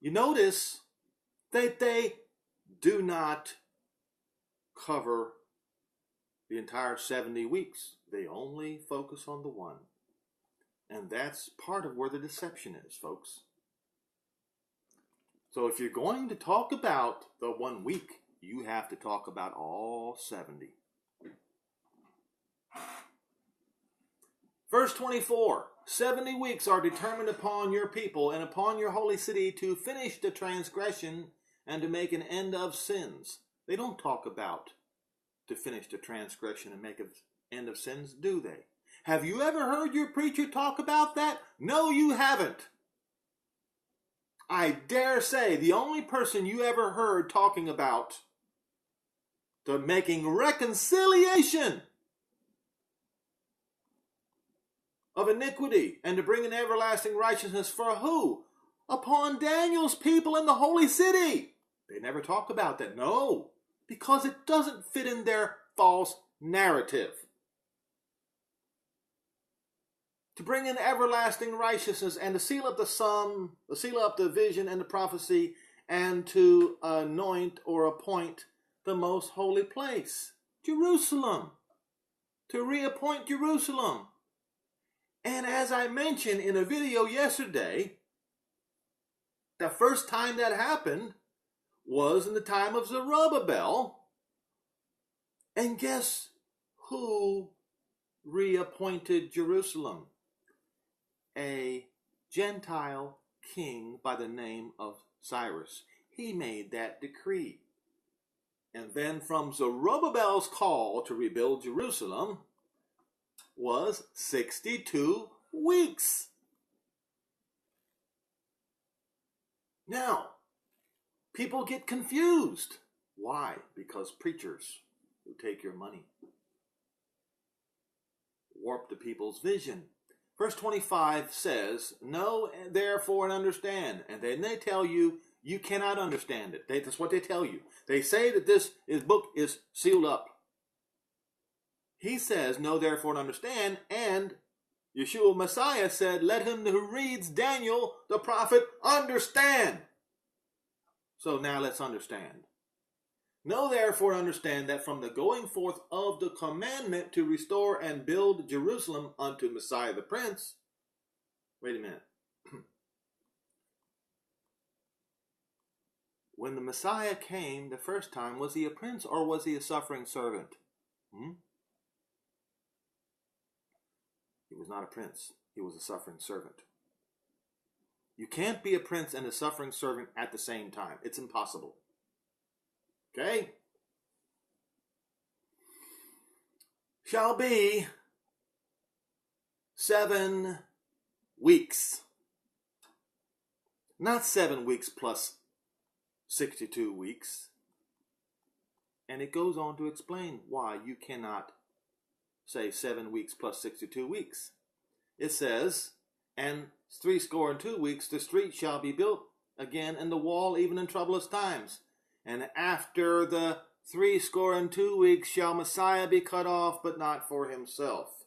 You notice that they do not cover the entire 70 weeks. They only focus on the one. And that's part of where the deception is, folks. So if you're going to talk about the 1 week, you have to talk about all 70. Verse 24, 70 weeks are determined upon your people and upon your holy city to finish the transgression and to make an end of sins. They don't talk about to finish the transgression and make an end of sins, do they? Have you ever heard your preacher talk about that? No, you haven't. I dare say the only person you ever heard talking about the making reconciliation of iniquity and to bring an everlasting righteousness for who? Upon Daniel's people in the holy city. They never talk about that. No, because it doesn't fit in their false narrative. To bring in everlasting righteousness and to seal up the sum, to seal up the vision and the prophecy, and to anoint or appoint the most holy place, Jerusalem. To reappoint Jerusalem. And as I mentioned in a video yesterday, the first time that happened was in the time of Zerubbabel. And guess who reappointed Jerusalem? A Gentile king by the name of Cyrus. He made that decree. And then from Zerubbabel's call to rebuild Jerusalem was 62 weeks. Now, people get confused. Why? Because preachers who take your money warp the people's vision. Verse 25 says, know therefore and understand. And then they tell you, you cannot understand it. That's what they tell you. They say that this book is sealed up. He says, know therefore and understand. And Yeshua Messiah said, let him who reads Daniel the prophet understand. So now let's understand. Know therefore and understand that from the going forth of the commandment to restore and build Jerusalem unto Messiah the Prince. Wait a minute. When the Messiah came the first time, was he a prince or was he a suffering servant? He was not a prince. He was a suffering servant. You can't be a prince and a suffering servant at the same time. It's impossible. Okay? Shall be 7 weeks. Not 7 weeks plus 62 weeks. And it goes on to explain why you cannot say 7 weeks plus 62 weeks. It says, and 62 weeks the street shall be built again, and the wall even in troublous times. And after the 62 weeks shall Messiah be cut off, but not for himself.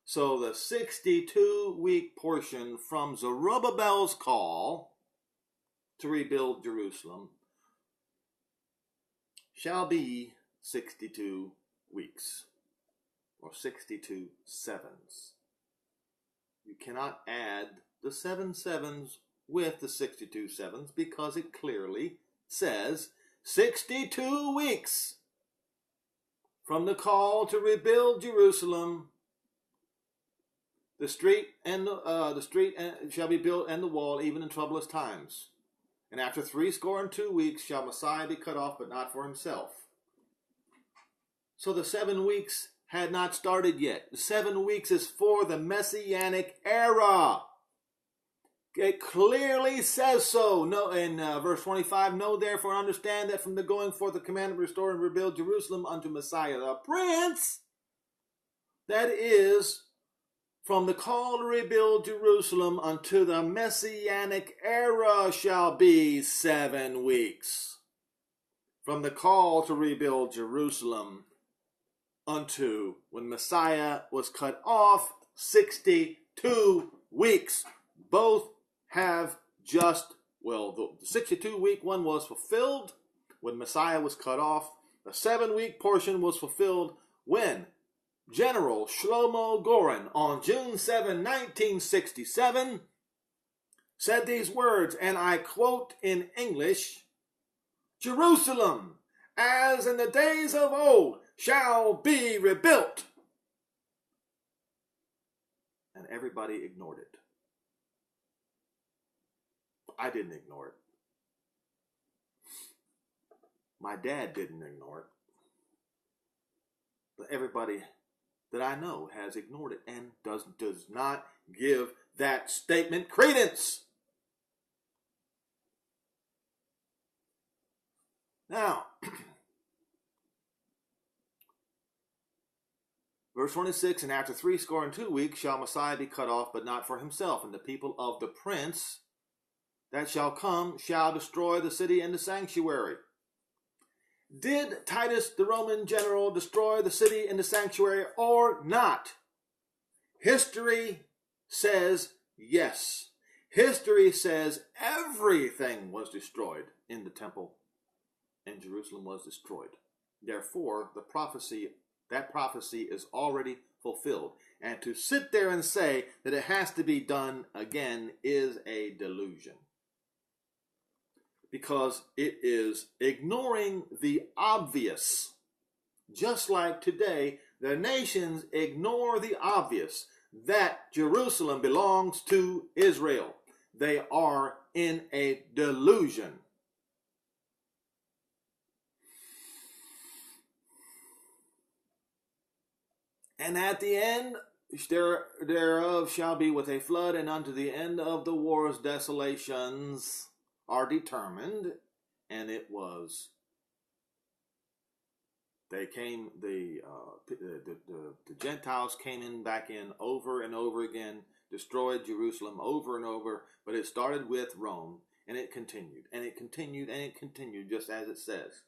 So the 62-week portion from Zerubbabel's call to rebuild Jerusalem shall be 62 weeks, or 62 sevens. You cannot add the 7 sevens with the 62 sevens because it clearly says 62 weeks from the call to rebuild Jerusalem. The street shall be built, and the wall, even in troublous times. And after 62 weeks shall Messiah be cut off, but not for himself. So the 7 weeks had not started yet. The 7 weeks is for the Messianic era. It clearly says so. No, in verse 25, know therefore understand that from the going forth the command to restore and rebuild Jerusalem unto Messiah the Prince, that is, from the call to rebuild Jerusalem unto the Messianic era shall be 7 weeks. From the call to rebuild Jerusalem unto when Messiah was cut off, 62 weeks. Both have just Well, the 62-week one was fulfilled when Messiah was cut off. The 7-week portion was fulfilled when General Shlomo Goren on June 7, 1967 said these words, and I quote in English, "Jerusalem, as in the days of old, shall be rebuilt." And everybody ignored it. I didn't ignore it. My dad didn't ignore it. But everybody that I know has ignored it and does not give that statement credence. Now, verse 26, and after 62 weeks shall Messiah be cut off, but not for himself, and the people of the prince that shall come shall destroy the city and the sanctuary. Did Titus, the Roman general, destroy the city and the sanctuary or not? History says yes. History says everything was destroyed in the temple, and Jerusalem was destroyed. Therefore, that prophecy is already fulfilled. And to sit there and say that it has to be done again is a delusion, because it is ignoring the obvious. Just like today, the nations ignore the obvious, that Jerusalem belongs to Israel. They are in a delusion. And at the end thereof shall be with a flood, and unto the end of the wars desolations are determined. And it was, they came, the Gentiles came in back in over and over again, destroyed Jerusalem over and over, but it started with Rome, and it continued, and it continued, and it continued, just as it says.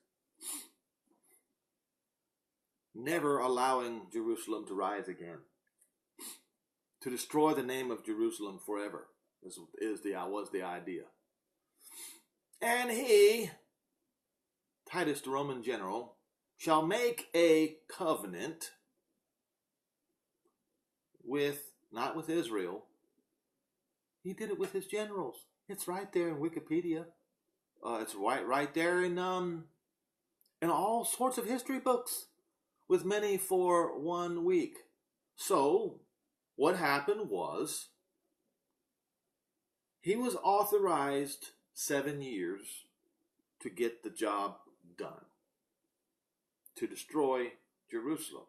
Never allowing Jerusalem to rise again, to destroy the name of Jerusalem forever, was the idea. And he, Titus the Roman general, shall make a covenant with, not with Israel. He did it with his generals. It's right there in Wikipedia. It's right there in all sorts of history books, with many for 1 week. So, what happened was, he was authorized 7 years to get the job done, to destroy Jerusalem.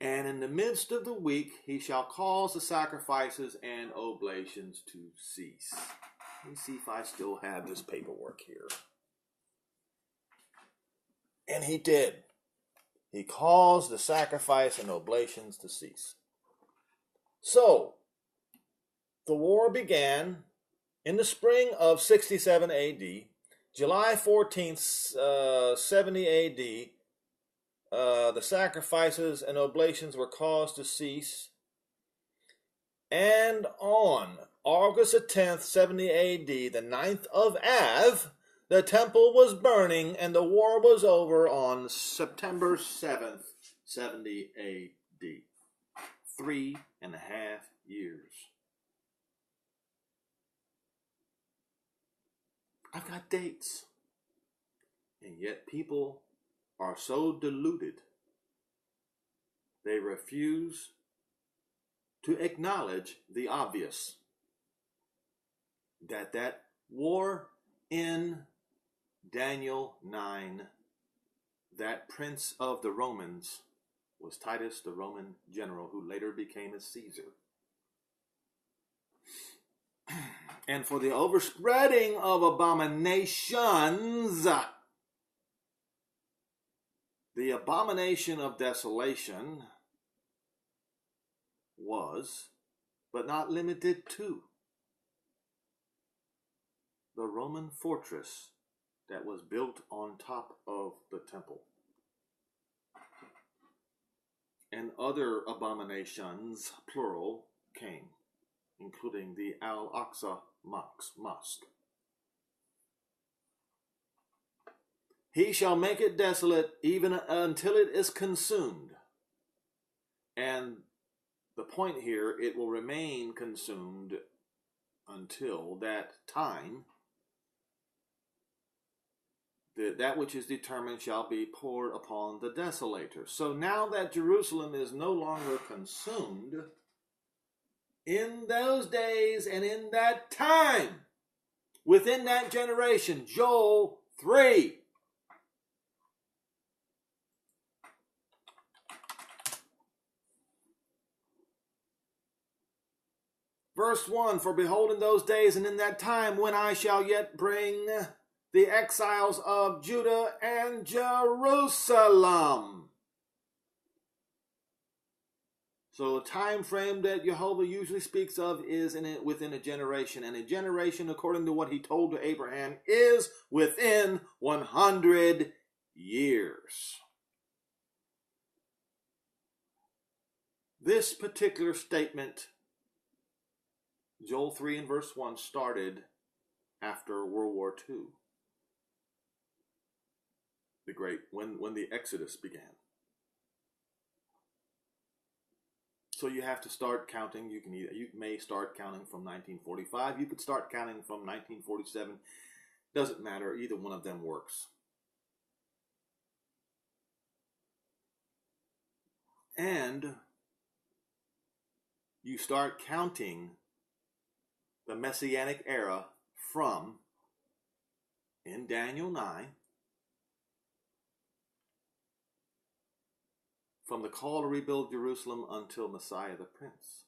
And in the midst of the week, he shall cause the sacrifices and oblations to cease. Let me see if I still have this paperwork here. And he did. He caused the sacrifice and oblations to cease. So, the war began in the spring of 67 AD, July 14th, 70 AD, the sacrifices and oblations were caused to cease. And on August the 10th, 70 AD, the 9th of Av, the temple was burning and the war was over on September 7th, 70 AD. 3.5 years. I've got dates. And yet people are so deluded, they refuse to acknowledge the obvious. That war in Daniel 9, that prince of the Romans, was Titus, the Roman general, who later became a Caesar. And for the overspreading of abominations, the abomination of desolation was, but not limited to, the Roman fortress that was built on top of the temple. And other abominations, plural, came. including the Al-Aqsa Mosque. He shall make it desolate even until it is consumed. And the point here, it will remain consumed until that time. That which is determined shall be poured upon the desolator. So now that Jerusalem is no longer consumed, in those days and in that time, within that generation, Joel 3. Verse 1, for behold, in those days and in that time when I shall yet bring the exiles of Judah and Jerusalem. So the time frame that Jehovah usually speaks of is within a generation. And a generation, according to what he told to Abraham, is within 100 years. This particular statement, Joel 3 and verse 1, started after World War II. When the Exodus began. So you have to start counting. You may start counting from 1945. You could start counting from 1947. Doesn't matter. Either one of them works. And you start counting the Messianic era from, in Daniel 9, from the call to rebuild Jerusalem until Messiah the Prince.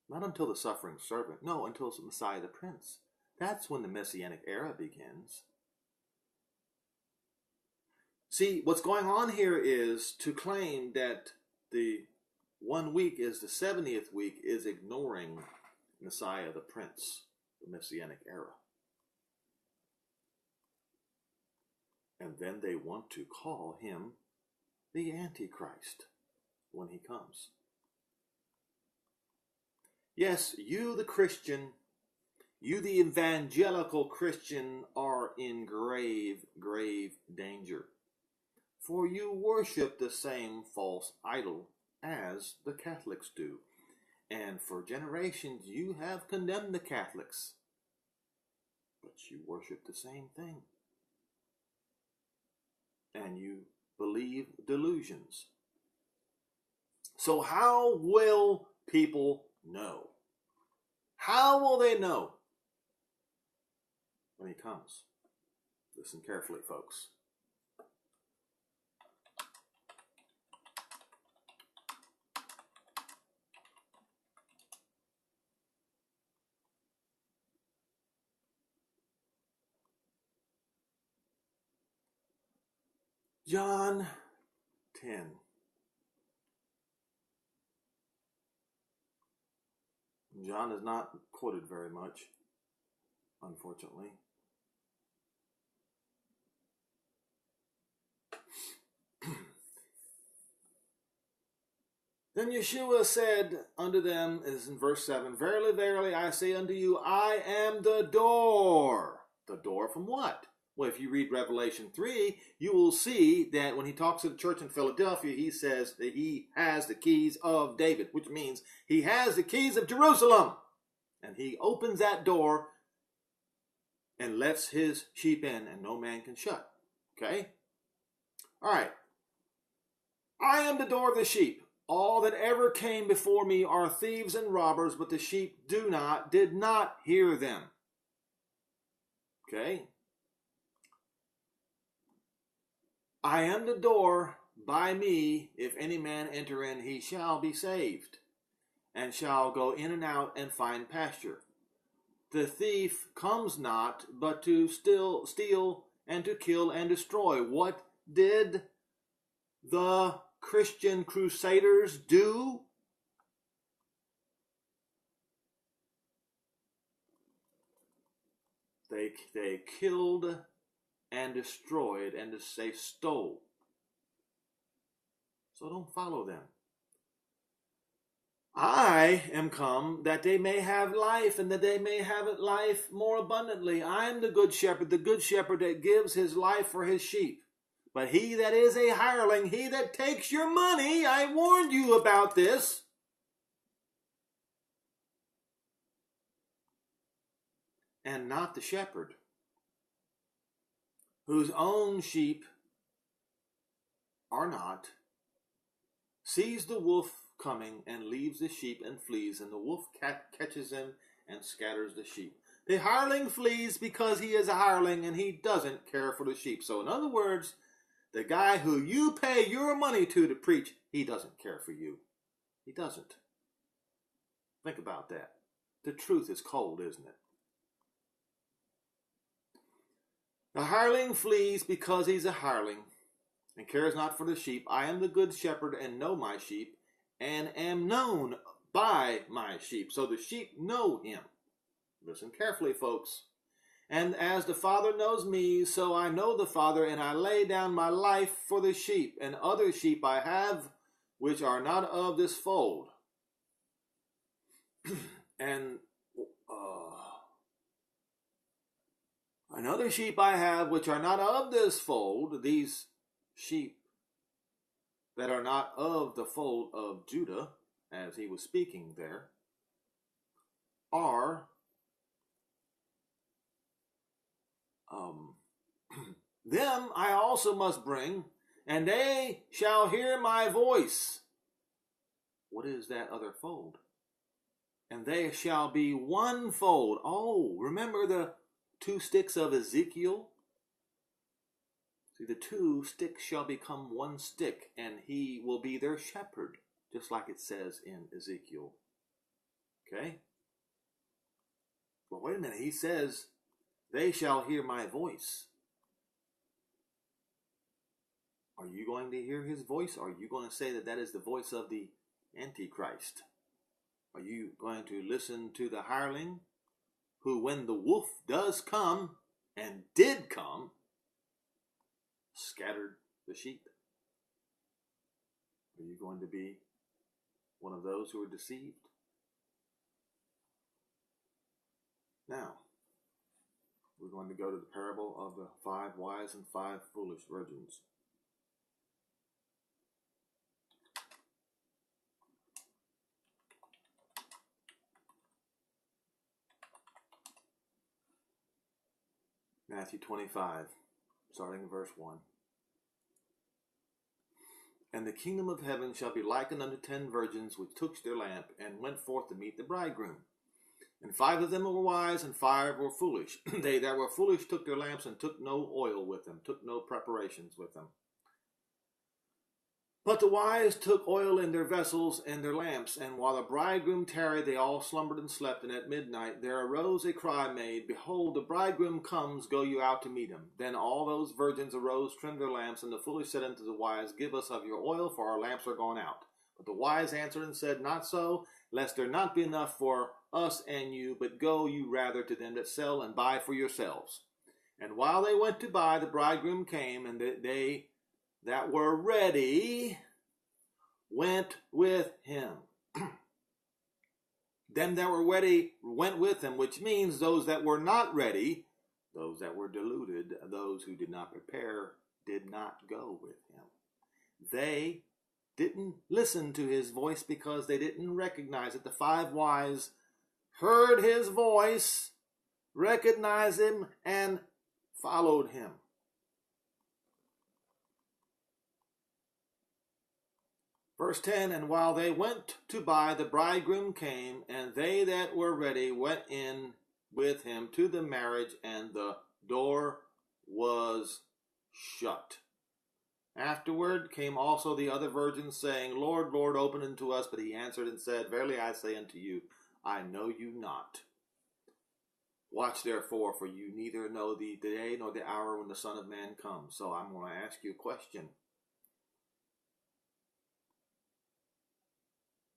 Not until the suffering servant. No, until Messiah the Prince. That's when the Messianic era begins. See, what's going on here is to claim that the 1 week is the 70th week is ignoring Messiah the Prince, the Messianic era. And then they want to call him the Antichrist when he comes. Yes, you the Christian, you the evangelical Christian are in grave, grave danger. For you worship the same false idol as the Catholics do. And for generations you have condemned the Catholics. But you worship the same thing. And you believe delusions. So how will people know? How will they know when he comes? Listen carefully, folks. John 10. John is not quoted very much, unfortunately. Then Yeshua said unto them, is in verse 7, verily, verily, I say unto you, I am the door. The door from what? Well, if you read Revelation 3, you will see that when he talks to the church in Philadelphia, he says that he has the keys of David, which means he has the keys of Jerusalem. And he opens that door and lets his sheep in, and no man can shut. Okay? All right. I am the door of the sheep. All that ever came before me are thieves and robbers, but the sheep did not hear them. Okay? I am the door. By me, if any man enter in, he shall be saved, and shall go in and out and find pasture. The thief comes not, but to steal, and to kill, and destroy. What did the Christian crusaders do? They killed and destroyed, and they stole. So don't follow them. I am come that they may have life, and that they may have it life more abundantly. I am the good shepherd that gives his life for his sheep. But he that is a hireling, he that takes your money, I warned you about this. And not the shepherd, whose own sheep are not, sees the wolf coming and leaves the sheep and flees, and the wolf catches him and scatters the sheep. The hireling flees because he is a hireling and he doesn't care for the sheep. So in other words, the guy who you pay your money to preach, he doesn't care for you. He doesn't. Think about that. The truth is cold, isn't it? The hireling flees because he's a hireling and cares not for the sheep. I am the good shepherd and know my sheep and am known by my sheep. So the sheep know him. Listen carefully, folks. And as the Father knows me, so I know the Father, and I lay down my life for the sheep. And other sheep I have, which are not of this fold. And another sheep I have, which are not of this fold. These sheep that are not of the fold of Judah, as he was speaking there, are them I also must bring, and they shall hear my voice. What is that other fold? And they shall be one fold. Oh, remember the 2 sticks of Ezekiel? See, the 2 sticks shall become 1 stick, and he will be their shepherd, just like it says in Ezekiel. Okay? Well, wait a minute. He says, they shall hear my voice. Are you going to hear his voice? Or are you going to say that that is the voice of the Antichrist? Are you going to listen to the hireling who, when the wolf does come, and did come, scattered the sheep? Are you going to be one of those who are deceived? Now, we're going to go to the parable of the 5 wise and 5 foolish virgins. Matthew 25, starting in verse 1. And the kingdom of heaven shall be likened unto 10 virgins which took their lamp and went forth to meet the bridegroom. And 5 of them were wise, and 5 were foolish. They that were foolish took their lamps and took no oil with them, took no preparations with them. But the wise took oil in their vessels and their lamps, and while the bridegroom tarried, they all slumbered and slept. And at midnight there arose a cry made, Behold, the bridegroom comes, go you out to meet him. Then all those virgins arose, trimmed their lamps, and the foolish said unto the wise, Give us of your oil, for our lamps are gone out. But the wise answered and said, Not so, lest there not be enough for us and you, but go you rather to them that sell, and buy for yourselves. And while they went to buy, the bridegroom came, and they that were ready went with him. Them that were ready went with him, which means those that were not ready, those that were deluded, those who did not prepare, did not go with him. They didn't listen to his voice because they didn't recognize it. The 5 wise heard his voice, recognized him, and followed him. Verse 10, And while they went to buy, the bridegroom came, and they that were ready went in with him to the marriage, and the door was shut. Afterward came also the other virgins, saying, Lord, Lord, open unto us. But he answered and said, Verily I say unto you, I know you not. Watch therefore, for you neither know the day nor the hour when the Son of Man comes. So I'm going to ask you a question.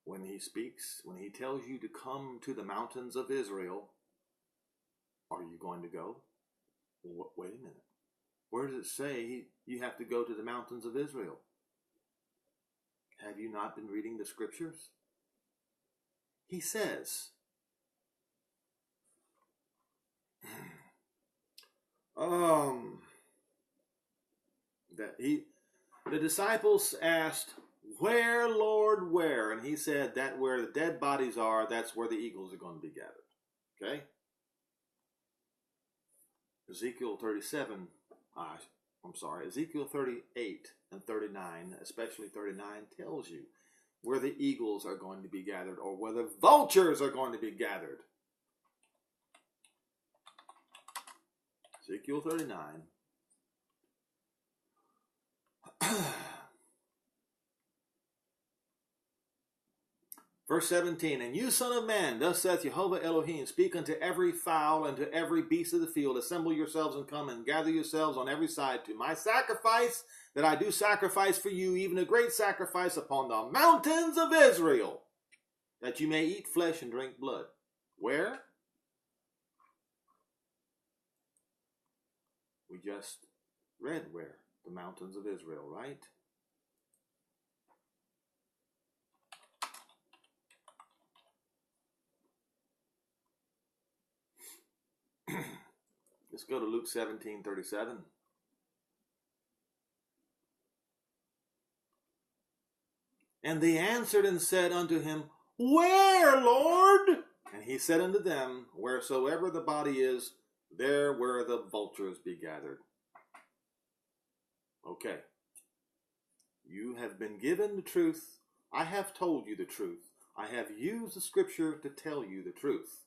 When he speaks, when he tells you to come to the mountains of Israel, are you going to go? Wait a minute. Where does it say you have to go to the mountains of Israel? Have you not been reading the scriptures? he says, the disciples asked, "Where, Lord, where?" And he said that where the dead bodies are, that's where the eagles are going to be gathered. Okay? Ezekiel 38 and 39, especially 39, tells you where the eagles are going to be gathered, or where the vultures are going to be gathered. Ezekiel 39. Verse 17, "And you, son of man, thus saith Jehovah Elohim, speak unto every fowl and to every beast of the field, assemble yourselves and come and gather yourselves on every side to my sacrifice, that I do sacrifice for you, even a great sacrifice upon the mountains of Israel, that you may eat flesh and drink blood." Where? We just read where. The mountains of Israel, right? Let's go to Luke 17:37. "And they answered and said unto him, Where, Lord? And he said unto them, Wheresoever the body is, there where the vultures be gathered." Okay. You have been given the truth. I have told you the truth. I have used the scripture to tell you the truth.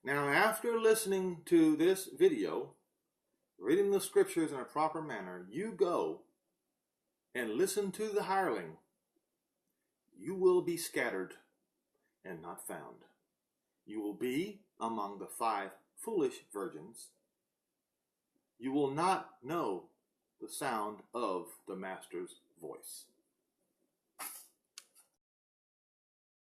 Now, after listening to this video, reading the scriptures in a proper manner, you go and listen to the hireling. You will be scattered and not found. You will be among the 5 foolish virgins. You will not know the sound of the master's voice.